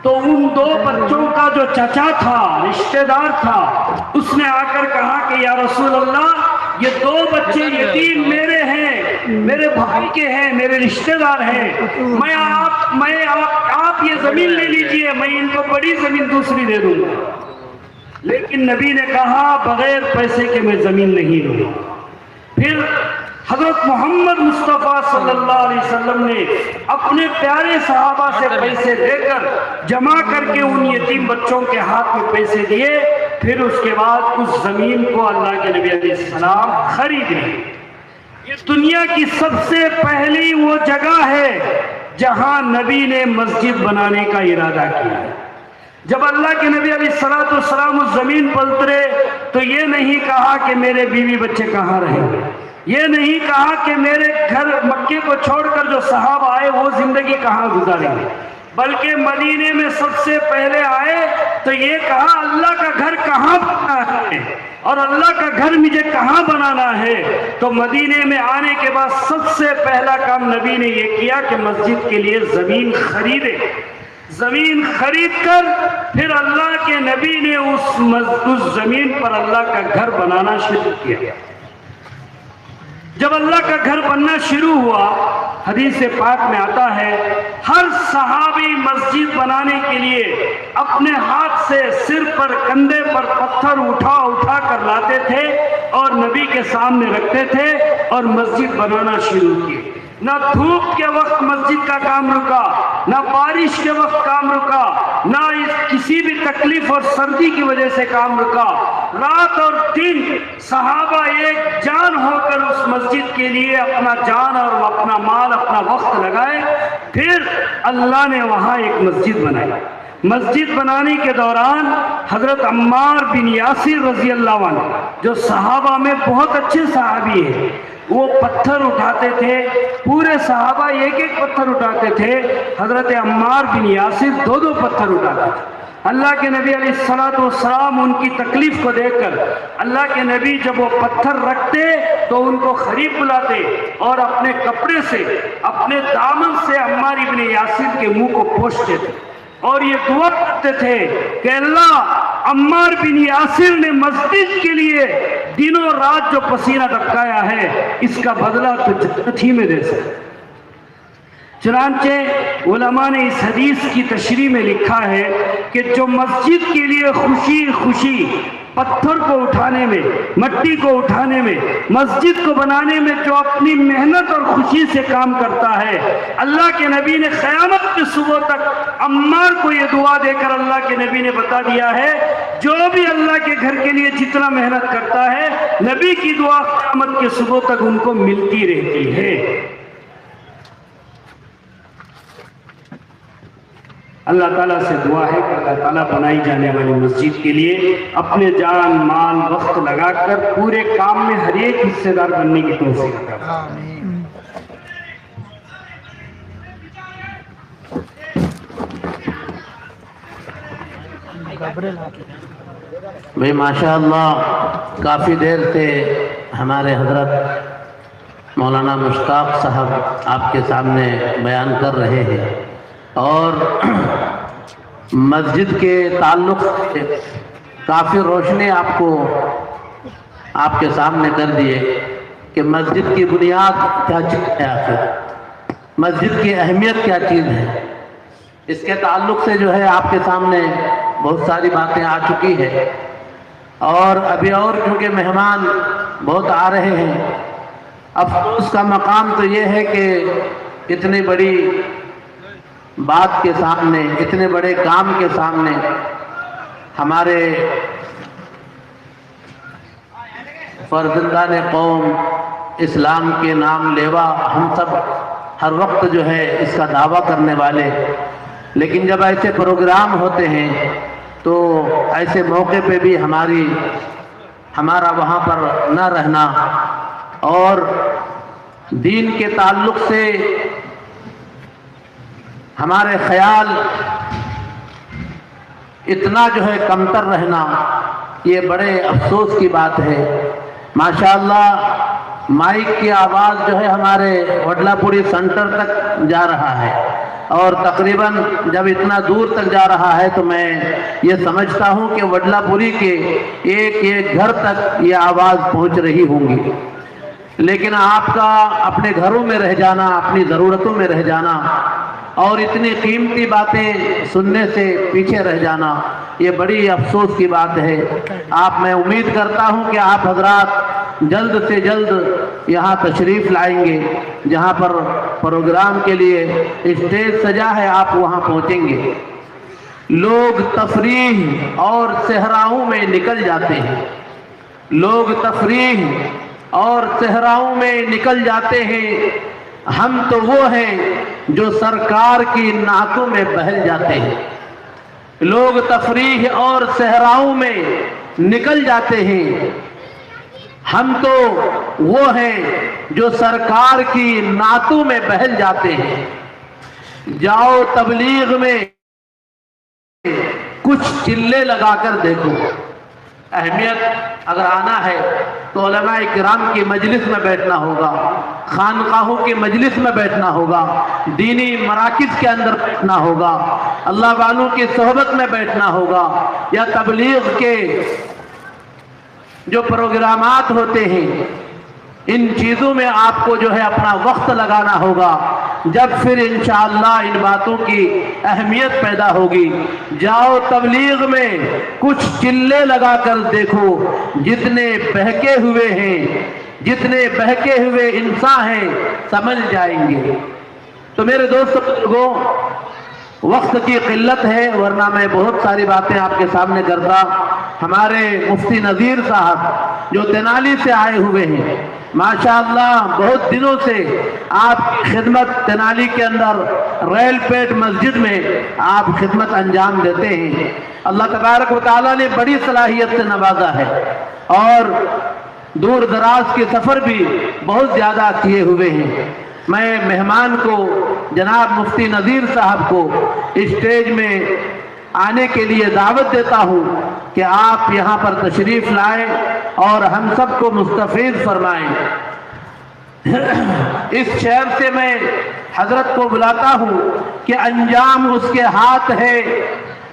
[SPEAKER 1] تو ان 2 بچوں کا جو چچا تھا، رشتہ دار تھا، اس نے آ کر کہا کہ یا رسول اللہ یہ 2 بچے یتیم میرے ہیں، میرے بھائی کے ہیں، میرے رشتہ دار ہیں، آپ یہ زمین لے لیجئے، میں ان کو بڑی زمین دوسری دے دوں گا۔ لیکن نبی نے کہا بغیر پیسے کے میں زمین نہیں لوں گا۔ پھر حضرت محمد مصطفیٰ صلی اللہ علیہ وسلم نے اپنے پیارے صحابہ سے پیسے لے کر جمع کر کے ان یتیم بچوں کے ہاتھ میں پیسے دیے، پھر اس کے بعد اس زمین کو اللہ کے نبی علیہ السلام خرید لیے۔ یہ دنیا کی سب سے پہلی وہ جگہ ہے جہاں نبی نے مسجد بنانے کا ارادہ کیا۔ جب اللہ کے نبی علیہ السلام اس زمین پر اترے تو یہ نہیں کہا کہ میرے بیوی بچے کہاں رہیں گے، یہ نہیں کہا کہ میرے گھر مکے کو چھوڑ کر جو صحابہ آئے وہ زندگی کہاں گزاریں گے، بلکہ مدینے میں سب سے پہلے آئے تو یہ کہا اللہ کا گھر کہاں بنانا ہے اور اللہ کا گھر مجھے کہاں بنانا ہے۔ تو مدینے میں آنے کے بعد سب سے پہلا کام نبی نے یہ کیا کہ مسجد کے لیے زمین خریدے۔ زمین خرید کر پھر اللہ کے نبی نے اس زمین پر اللہ کا گھر بنانا شروع کیا۔ جب اللہ کا گھر بننا شروع ہوا، حدیث پاک میں آتا ہے ہر صحابی مسجد بنانے کے لیے اپنے ہاتھ سے سر پر کندھے پر پتھر اٹھا اٹھا کر لاتے تھے اور نبی کے سامنے رکھتے تھے اور مسجد بنانا شروع کی۔ نہ دھوپ کے وقت مسجد کا کام رکا، نہ بارش کے وقت کام رکا، نہ کسی بھی تکلیف اور سردی کی وجہ سے کام رکا۔ رات اور دن صحابہ ایک جان ہو کر اس مسجد کے لیے اپنا جان اور اپنا مال اپنا وقت لگائے۔ پھر اللہ نے وہاں ایک مسجد بنائی۔ مسجد بنانے کے دوران حضرت عمار بن یاسر رضی اللہ عنہ جو صحابہ میں بہت اچھے صحابی ہیں، وہ پتھر اٹھاتے تھے، پورے صحابہ ایک ایک پتھر اٹھاتے تھے، حضرت عمار بن یاسر دو دو پتھر اٹھاتے تھے۔ اللہ کے نبی علیہ السلام ان کی تکلیف کو دیکھ کر اللہ کے نبی جب وہ پتھر رکھتے تو ان کو قریب بلاتے اور اپنے کپڑے سے اپنے دامن سے عمار بن یاسر کے منہ کو پوچھتے تھے اور یہ دعا کرتے تھے کہ اللہ عمار بن یاسر نے مسجد کے لیے دنوں رات جو پسینہ ٹپکایا ہے اس کا بدلہ تو جنت ہی میں دے سکے۔ چنانچہ علماء نے اس حدیث کی تشریح میں لکھا ہے کہ جو مسجد کے لیے خوشی خوشی پتھر کو اٹھانے میں، مٹی کو اٹھانے میں، مسجد کو بنانے میں جو اپنی محنت اور خوشی سے کام کرتا ہے، اللہ کے نبی نے قیامت کے صبح تک عمار کو یہ دعا دے کر اللہ کے نبی نے بتا دیا ہے جو بھی اللہ کے گھر کے لیے جتنا محنت کرتا ہے نبی کی دعا قیامت کے صبح تک ان کو ملتی رہتی ہے۔ اللہ تعالیٰ سے دعا ہے کہ اللہ تعالیٰ بنائی جانے والی مسجد کے لیے اپنے جان مال وقت لگا کر پورے کام میں ہر ایک حصے دار بننے کی توفیق عطا فرمائے۔
[SPEAKER 2] بھئی ماشاءاللہ کافی دیر سے ہمارے حضرت مولانا مشتاق صاحب آپ کے سامنے بیان کر رہے ہیں اور مسجد کے تعلق سے کافی روشنی آپ کو آپ کے سامنے کر دیے کہ مسجد کی بنیاد کیا چیز ہے، آخر مسجد کی اہمیت کیا چیز ہے، اس کے تعلق سے جو ہے آپ کے سامنے بہت ساری باتیں آ چکی ہے اور ابھی اور کیونکہ مہمان بہت آ رہے ہیں۔ افسوس کا مقام تو یہ ہے کہ اتنی بڑی بات کے سامنے، اتنے بڑے کام کے سامنے ہمارے فرزندان قوم اسلام کے نام لیوا ہم سب ہر وقت جو ہے اس کا دعویٰ کرنے والے، لیکن جب ایسے پروگرام ہوتے ہیں تو ایسے موقع پہ بھی ہمارا وہاں پر نہ رہنا اور دین کے تعلق سے ہمارے خیال اتنا جو ہے کمتر رہنا، یہ بڑے افسوس کی بات ہے۔ ماشاءاللہ مائک کی آواز جو ہے ہمارے وڈلا پوری سینٹر تک جا رہا ہے اور تقریباً جب اتنا دور تک جا رہا ہے تو میں یہ سمجھتا ہوں کہ وڈلا پوری کے ایک ایک گھر تک یہ آواز پہنچ رہی ہوں گی، لیکن آپ کا اپنے گھروں میں رہ جانا، اپنی ضرورتوں میں رہ جانا اور اتنی قیمتی باتیں سننے سے پیچھے رہ جانا یہ بڑی افسوس کی بات ہے۔ میں امید کرتا ہوں کہ آپ حضرات جلد سے جلد یہاں تشریف لائیں گے، جہاں پر پروگرام کے لیے اسٹیج سجا ہے آپ وہاں پہنچیں گے۔ لوگ تفریح اور صحراؤں میں نکل جاتے ہیں، لوگ تفریح اور صحراؤں میں نکل جاتے ہیں، ہم تو وہ ہیں جو سرکار کی نعتوں میں بہل جاتے ہیں۔ لوگ تفریح اور صحراؤں میں نکل جاتے ہیں، ہم تو وہ ہیں جو سرکار کی نعتوں میں بہل جاتے ہیں۔ جاؤ تبلیغ میں کچھ چلے لگا کر دیکھو۔ اہمیت اگر آنا ہے تو علماء کرام کی مجلس میں بیٹھنا ہوگا، خانقاہوں کی مجلس میں بیٹھنا ہوگا، دینی مراکز کے اندر بیٹھنا ہوگا، اللہ والوں کی صحبت میں بیٹھنا ہوگا، یا تبلیغ کے جو پروگرامات ہوتے ہیں ان چیزوں میں آپ کو جو ہے اپنا وقت لگانا ہوگا۔ جب پھر انشاءاللہ ان باتوں کی اہمیت پیدا ہوگی۔ جاؤ تبلیغ میں کچھ چلے لگا کر دیکھو، جتنے بہکے ہوئے ہیں، جتنے بہکے ہوئے انسان ہیں سمجھ جائیں گے۔ تو میرے دوستوں، وقت کی قلت ہے ورنہ میں بہت ساری باتیں آپ کے سامنے کرتا۔ ہمارے مفتی نذیر صاحب جو تینالی سے آئے ہوئے ہیں، ماشاءاللہ بہت دنوں سے آپ کی خدمت تینالی کے اندر ریل پیٹ مسجد میں آپ خدمت انجام دیتے ہیں۔ اللہ تبارک و تعالیٰ نے بڑی صلاحیت سے نوازا ہے اور دور دراز کے سفر بھی بہت زیادہ کیے ہوئے ہیں۔ میں مہمان کو جناب مفتی نذیر صاحب کو اسٹیج میں آنے کے لیے دعوت دیتا ہوں کہ آپ یہاں پر تشریف لائیں اور ہم سب کو مستفیض فرمائیں۔ اس شعر سے میں حضرت کو بلاتا ہوں کہ انجام اس کے ہاتھ ہے،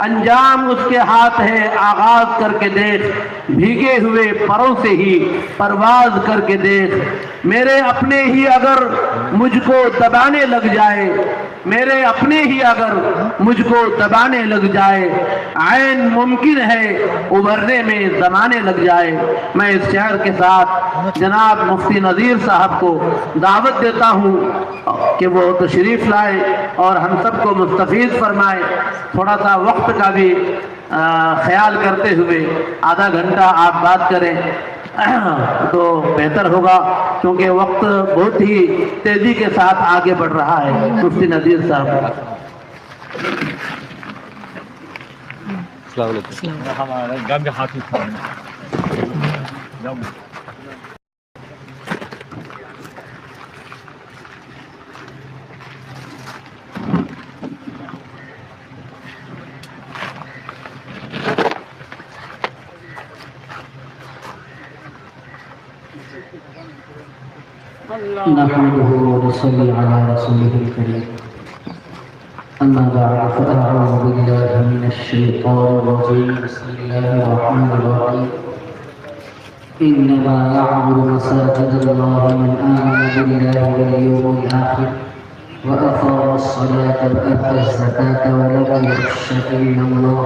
[SPEAKER 2] انجام اس کے ہاتھ ہے، آغاز کر کے دیکھ، بھیگے ہوئے پروں سے ہی پرواز کر کے دیکھ۔ میرے اپنے ہی اگر مجھ کو دبانے لگ جائے، میرے اپنے ہی اگر مجھ کو دبانے لگ جائے، عین ممکن ہے ابھرنے میں زمانے لگ جائے۔ میں اس شعر کے ساتھ جناب مفتی نذیر صاحب کو دعوت دیتا ہوں کہ وہ تشریف لائے اور ہم سب کو مستفیض فرمائے۔ تھوڑا سا وقت کا بھی خیال کرتے ہوئے آدھا گھنٹہ آپ بات کریں تو بہتر ہوگا، کیونکہ وقت بہت ہی تیزی کے ساتھ آگے بڑھ رہا ہے۔ مفتی نذیر صاحب۔
[SPEAKER 3] السلام علیکم۔
[SPEAKER 4] نحمده ونصلي على رسوله الكريم أما بعد فأعوذ بالله من الشيطان الرجيم بسم الله الرحمن الرحيم إنما يعبد مساجد الله من آمن بالله واليوم الآخر وأقام الصلاة وآتى الزكاة ولم يخش إلا الله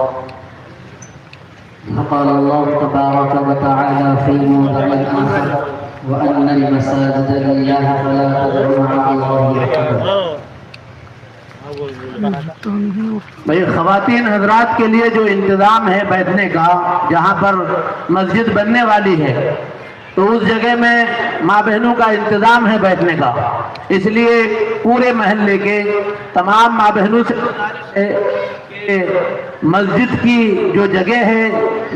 [SPEAKER 4] فقال الله تبارك وتعالى في موضع آخر وأن المساجد لله فلا تدعوا مع الله أحدا۔
[SPEAKER 2] بھئی خواتین حضرات کے لیے جو انتظام ہے بیٹھنے کا، جہاں پر مسجد بننے والی ہے تو اس جگہ میں ماں بہنوں کا انتظام ہے بیٹھنے کا، اس لیے پورے محلے کے تمام ماں بہنوں سے گزارش ہے کہ مسجد کی جو جگہ ہے،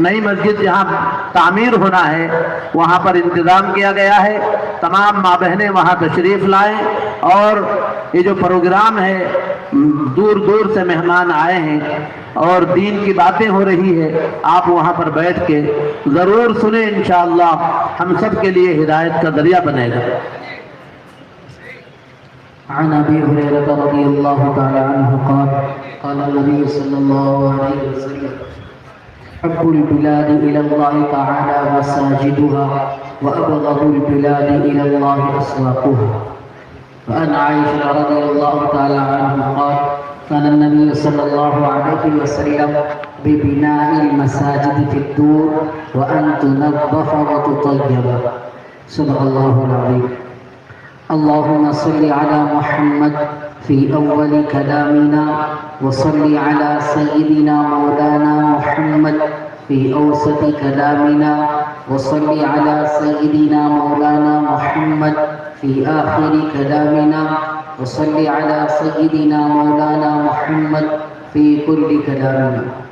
[SPEAKER 2] نئی مسجد جہاں تعمیر ہونا ہے وہاں پر انتظام کیا گیا ہے، تمام ماں بہنیں وہاں تشریف لائیں، اور یہ جو پروگرام ہے دور دور سے مہمان آئے ہیں اور دین کی باتیں ہو رہی ہے، آپ وہاں پر بیٹھ کے ضرور سنیں، انشاءاللہ ہم سب کے لیے ہدایت کا ذریعہ بنے گا۔
[SPEAKER 4] عن أبي هريرة رضي الله تعالى عنه قال قال النبي صلى الله عليه وسلم حب البلاد إلى الله تعالى مساجدها وأبغض البلاد إلى الله أسواقها۔ وعن عائشة رضي الله تعالى عنها قال كان النبي صلى الله عليه وسلم ببناء المساجد في الدور وأن تنظف وتطيب. صدق الله العظيم. اللهم صل على محمد في أول كلامنا، وصل على سيدنا مولانا محمد في أوسط كلامنا، وصل على سيدنا مولانا محمد في آخر كلامنا، وصل على سيدنا مولانا محمد في كل كلامنا.